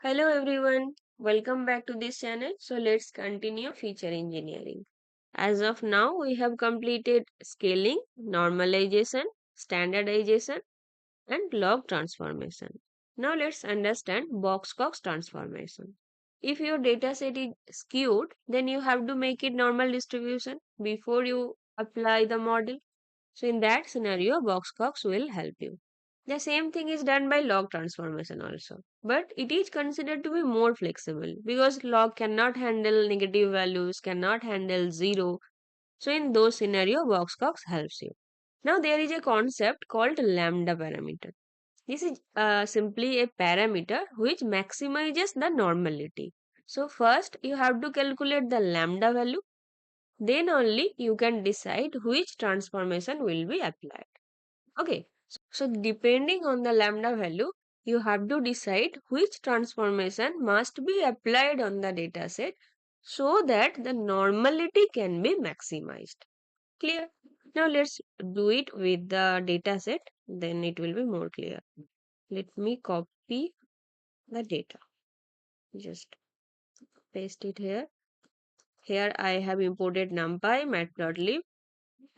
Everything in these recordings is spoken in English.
Hello everyone, welcome back to this channel. So let's continue feature engineering. As of now, we have completed scaling, normalization, standardization, and log transformation. Now let's understand BoxCox transformation. If your dataset is skewed, then you have to make it normal distribution before you apply the model. So in that scenario, BoxCox will help you. The same thing is done by log transformation also. But it is considered to be more flexible because log cannot handle negative values, cannot handle zero. So in those scenario, BoxCox helps you. Now there is a concept called lambda parameter. This is simply a parameter which maximizes the normality. So first you have to calculate the lambda value, then only you can decide which transformation will be applied. Okay, so depending on the lambda value, you have to decide which transformation must be applied on the dataset so that the normality can be maximized. Clear? Now let's do it with the dataset, then it will be more clear. Let me copy the data. Just paste it here. Here I have imported numpy, matplotlib,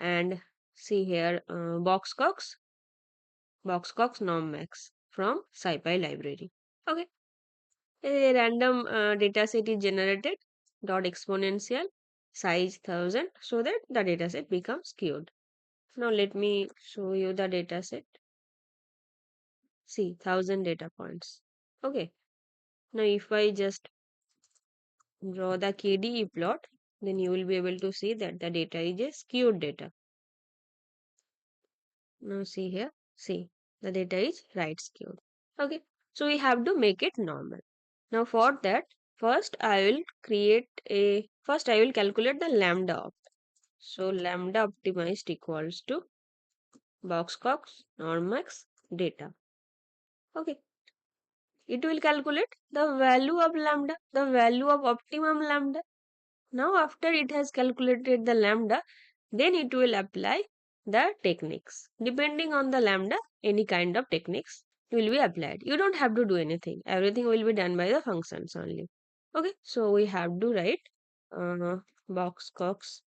and see here BoxCox normmax from SciPy library. Okay, a random dataset is generated dot exponential size 1000 so that the dataset becomes skewed. Now let me show you the dataset. See 1000 data points. Okay, now if I just draw the KDE plot, then you will be able to see that the data is a skewed data. Now see here, see the data is right skewed. Okay, so we have to make it normal. Now for that, first I will calculate the lambda opt. So lambda optimized equals to BoxCox normmax data. Okay, it will calculate the value of lambda, the value of optimum lambda. Now after it has calculated the lambda, then it will apply the techniques. Depending on the lambda, any kind of techniques will be applied. You don't have to do anything. Everything will be done by the functions only. Okay, so we have to write BoxCox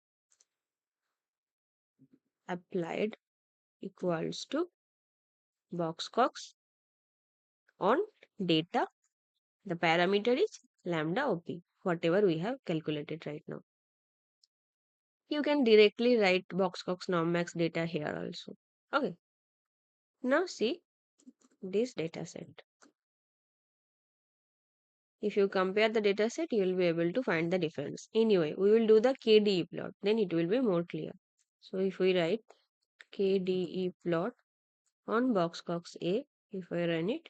applied equals to BoxCox on data. The parameter is lambda op, whatever we have calculated right now. You can directly write BoxCox normmax data here also. Okay, now see this data set. If you compare the data set, you will be able to find the difference. Anyway, we will do the KDE plot, then it will be more clear. So if we write KDE plot on BoxCox A, if I run it,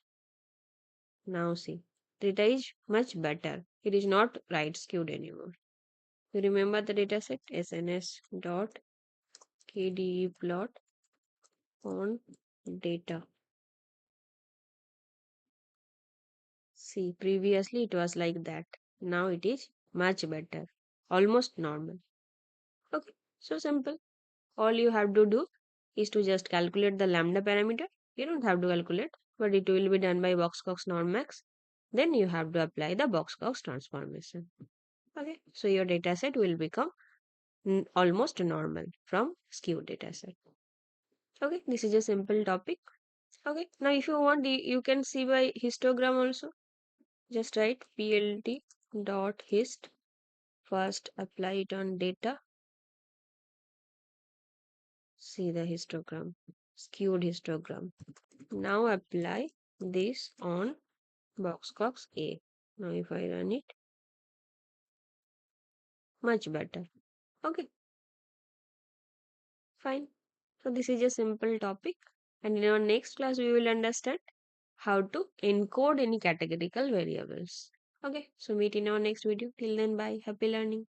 now see, data is much better. It is not right skewed anymore. You remember the dataset sns dot kde plot on data. See, previously it was like that. Now it is much better, almost normal. Okay, so simple. All you have to do is to just calculate the lambda parameter. You don't have to calculate, but it will be done by BoxCox normmax. Then you have to apply the BoxCox transformation. Okay, so your dataset will become almost normal from skewed dataset. Okay, this is a simple topic. Okay, now if you want, you can see by histogram also. Just write plt dot hist. First apply it on data. See the histogram, skewed histogram. Now apply this on BoxCox A. Now if I run it, much better. Okay, fine. So this is a simple topic, and in our next class we will understand how to encode any categorical variables. Okay, so meet in our next video. Till then, bye. Happy learning.